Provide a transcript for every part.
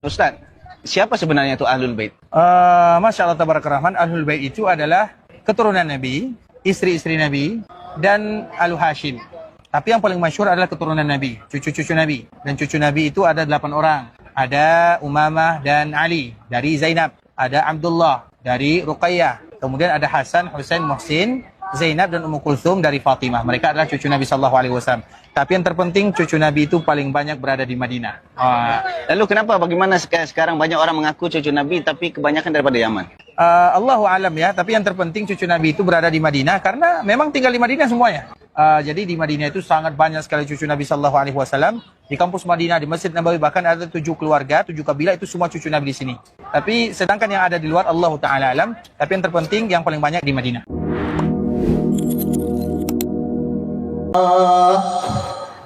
Ustaz, siapa sebenarnya itu Ahlul Bait? Masya Allah tabarakallah, Ahlul Bait itu adalah keturunan Nabi, istri-istri Nabi, dan Alu Hashim. Tapi yang paling masyhur adalah keturunan Nabi, cucu-cucu Nabi. Dan cucu Nabi itu ada 8 orang. Ada Umamah dan Ali dari Zainab. Ada Abdullah dari Ruqayyah. Kemudian ada Hasan, Husain, Muhsin, Zainab dan Ummu Kulthum dari Fatimah. Mereka adalah cucu Nabi SAW. Tapi yang terpenting cucu Nabi itu paling banyak berada di Madinah. Lalu kenapa bagaimana sekarang banyak orang mengaku cucu Nabi tapi kebanyakan daripada Yaman? Allahu alam ya, tapi yang terpenting cucu Nabi itu berada di Madinah karena memang tinggal di Madinah semuanya. Jadi di Madinah itu sangat banyak sekali cucu Nabi SAW. Di kampus Madinah, di Masjid Nabawi bahkan ada 7 keluarga, 7 kabilah itu semua cucu Nabi di sini. Tapi sedangkan yang ada di luar Allah Ta'ala alam. Tapi yang terpenting yang paling banyak di Madinah.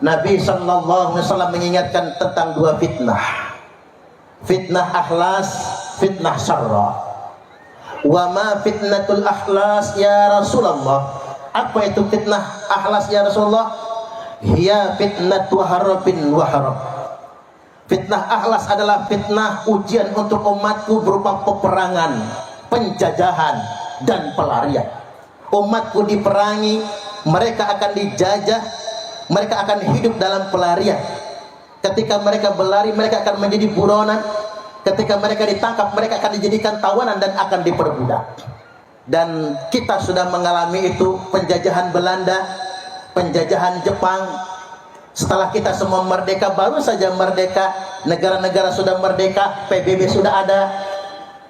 Nabi SAW mengingatkan tentang 2 fitnah. Fitnah akhlas, fitnah syarra. Wa ma fitnatul akhlas ya Rasulullah. Apa itu fitnah akhlas ya Rasulullah? Hiya fitnatu harfin wa harf. Fitnah akhlas adalah fitnah ujian untuk umatku berupa peperangan, penjajahan, dan pelarian. Umatku diperangi, mereka akan dijajah, mereka akan hidup dalam pelarian. Ketika mereka berlari, mereka akan menjadi buronan. Ketika mereka ditangkap, mereka akan dijadikan tawanan dan akan diperbudak. Dan kita sudah mengalami itu, penjajahan Belanda, penjajahan Jepang. Setelah kita semua merdeka, baru saja merdeka, negara-negara sudah merdeka, PBB sudah ada,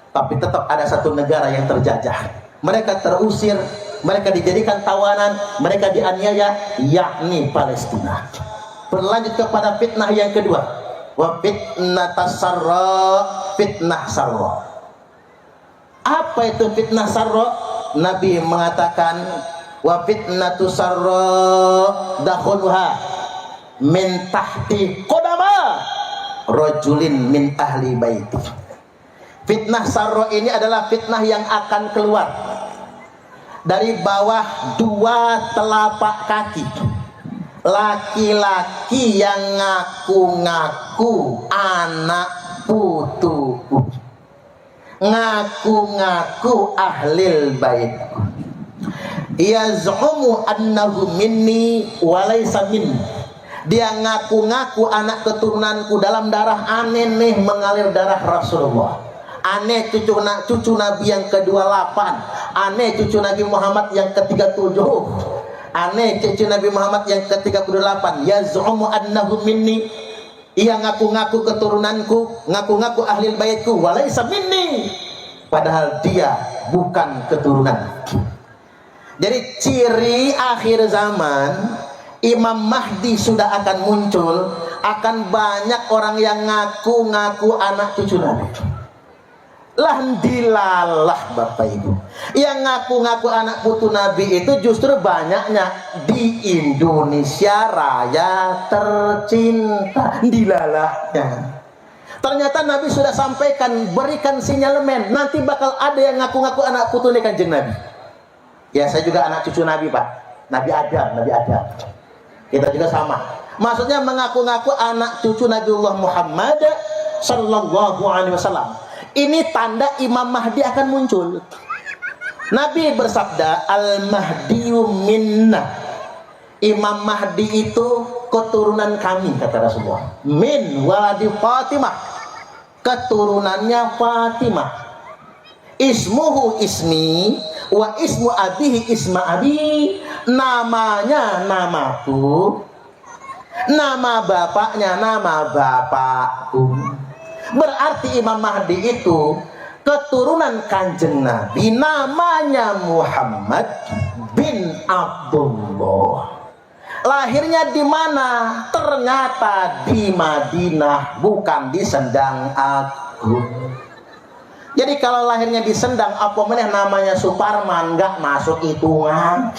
tapi tetap ada satu negara yang terjajah. Mereka terusir, mereka dijadikan tawanan, mereka dianiaya, yakni Palestina. Berlanjut kepada fitnah yang kedua, wa fitnatas sarra, fitnah sarra. Apa itu fitnah sarra? Nabi mengatakan, wa fitnatu sarra dakhulha min tahti qadama rajulin min ahli baiti. Fitnah sarra ini adalah fitnah yang akan keluar dari bawah 2 telapak kaki laki-laki yang ngaku-ngaku anak putu, ngaku-ngaku ahlil bait, yaz'umu annahu minni wa laysa minni. Dia ngaku-ngaku anak keturunanku, dalam darah aneh nih mengalir darah Rasulullah. Aneh cucu Nabi yang ke-28, aneh cucu Nabi Muhammad yang ke-37, aneh cucu Nabi Muhammad yang ke-38. Yaz'umu annahu minni, ia ngaku-ngaku keturunanku, ngaku-ngaku ahlil baitku, walaysa minni, padahal dia bukan keturunan. Jadi ciri akhir zaman, Imam Mahdi sudah akan muncul, akan banyak orang yang ngaku-ngaku anak cucu Nabi. Dilalah Bapak Ibu, yang ngaku-ngaku anak putu Nabi itu justru banyaknya di Indonesia Raya tercinta. Dilalahnya, ternyata Nabi sudah sampaikan, berikan sinyalemen, nanti bakal ada yang ngaku-ngaku anak putu nih Kanjeng Nabi. Ya, saya juga anak cucu Nabi Pak, Nabi Adam. Kita juga sama. Maksudnya mengaku-ngaku anak cucu Nabiullah Muhammad Sallallahu Alaihi Wasallam. Ini tanda Imam Mahdi akan muncul. Nabi bersabda, Al-Mahdiyu minna. Imam Mahdi itu keturunan kami, kata Rasulullah. Min waladi Fatimah, keturunannya Fatimah. Ismuhu ismi, wa ismu abihi isma abi. Namanya namaku, nama bapaknya nama bapakku. Berarti Imam Mahdi itu keturunan Kanjeng Nabi, namanya Muhammad bin Abdullah. Lahirnya di mana? Ternyata di Madinah, bukan di Sendang Agung. Jadi kalau lahirnya di Sendang, apa meneh namanya Suparman, nggak masuk hitungan.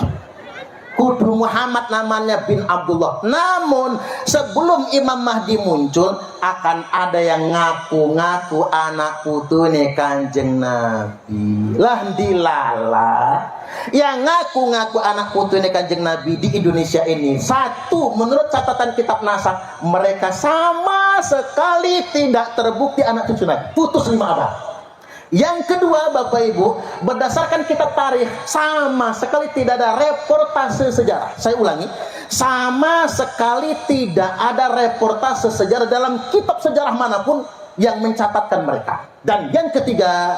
Kudu Muhammad namanya bin Abdullah. Namun sebelum Imam Mahdi muncul, akan ada yang ngaku-ngaku anak putune Kanjeng Nabi. Lah dilala. Yang ngaku-ngaku anak putune Kanjeng Nabi di Indonesia ini, satu, menurut catatan kitab nasab, mereka sama sekali tidak terbukti anak cucu Nabi. Putus 5 abad. Yang kedua, Bapak Ibu, berdasarkan kitab tarikh, sama sekali tidak ada reportase sejarah. Saya ulangi, sama sekali tidak ada reportase sejarah dalam kitab sejarah manapun yang mencatatkan mereka. Dan yang ketiga,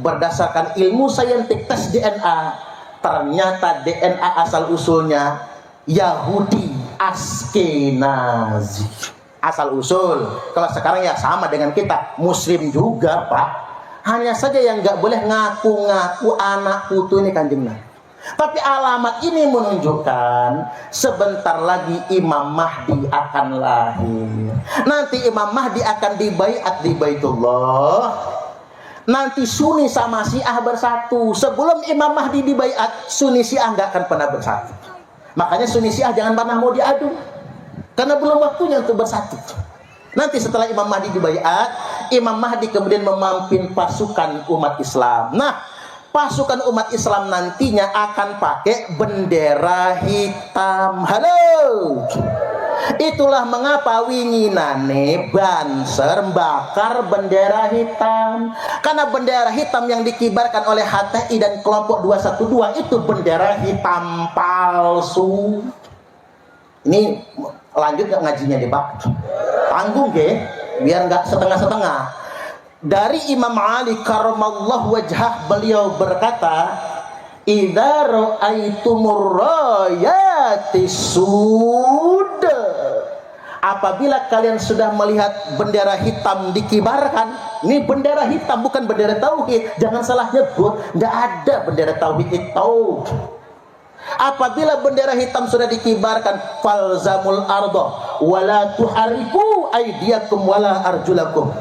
berdasarkan ilmu saintik tes DNA, ternyata DNA asal usulnya Yahudi Askenazi. Asal usul. Kalau sekarang ya sama dengan kita, Muslim juga, Pak. Hanya saja yang nggak boleh ngaku-ngaku anak putu ini Kanjeng Nabi. Tapi alamat ini menunjukkan sebentar lagi Imam Mahdi akan lahir. Nanti Imam Mahdi akan dibaiat di Baitullah. Nanti Sunni sama Syiah bersatu. Sebelum Imam Mahdi dibaiat, Sunni Syiah nggak akan pernah bersatu. Makanya Sunni Syiah jangan pernah mau diadu, karena belum waktunya untuk bersatu. Nanti setelah Imam Mahdi dibaiat, Imam Mahdi kemudian memimpin pasukan umat Islam. Nah, pasukan umat Islam nantinya akan pakai bendera hitam. Halo. Itulah mengapa winginane Banser bakar bendera hitam. Karena bendera hitam yang dikibarkan oleh HTI dan kelompok 212 itu bendera hitam palsu. Ini lanjut nggak ngajinya deh, Pak? Tanggung ke, biar nggak setengah-setengah. Dari Imam Ali karramallahu wajhah, beliau berkata, idza ra'aitumur rayati sud, apabila kalian sudah melihat bendera hitam dikibarkan. Ini bendera hitam, bukan bendera tauhid, jangan salah nyebut. Nggak ada bendera tauhid itu. Apabila bendera hitam sudah dikibarkan, falzamul ardo wala tuhariku aidiakum wala arjulakum.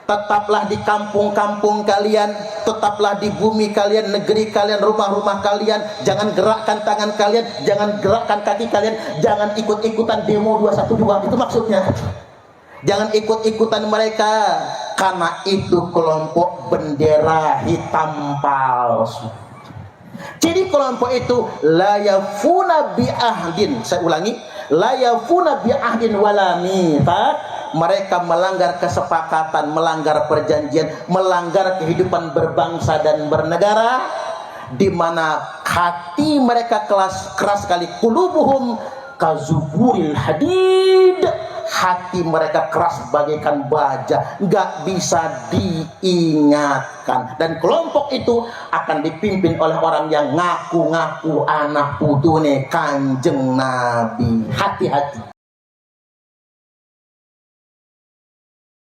Tetaplah di kampung-kampung kalian, tetaplah di bumi kalian, negeri kalian, rumah-rumah kalian. Jangan gerakkan tangan kalian, jangan gerakkan kaki kalian, jangan ikut-ikutan demo 212. Itu maksudnya. Jangan ikut-ikutan mereka, karena itu kelompok bendera hitam palsu. Jadi kelompok itu la yafuna bi ahdin. Saya ulangi, la yafuna bi ahdin wala mitsaq. Mereka melanggar kesepakatan, melanggar perjanjian, melanggar kehidupan berbangsa dan bernegara, di mana hati mereka keras sekali. Qulubuhum kazuburil hadid. Hati mereka keras bagaikan baja, nggak bisa diingatkan. Dan kelompok itu akan dipimpin oleh orang yang ngaku-ngaku anak putune Kanjeng Nabi. Hati-hati.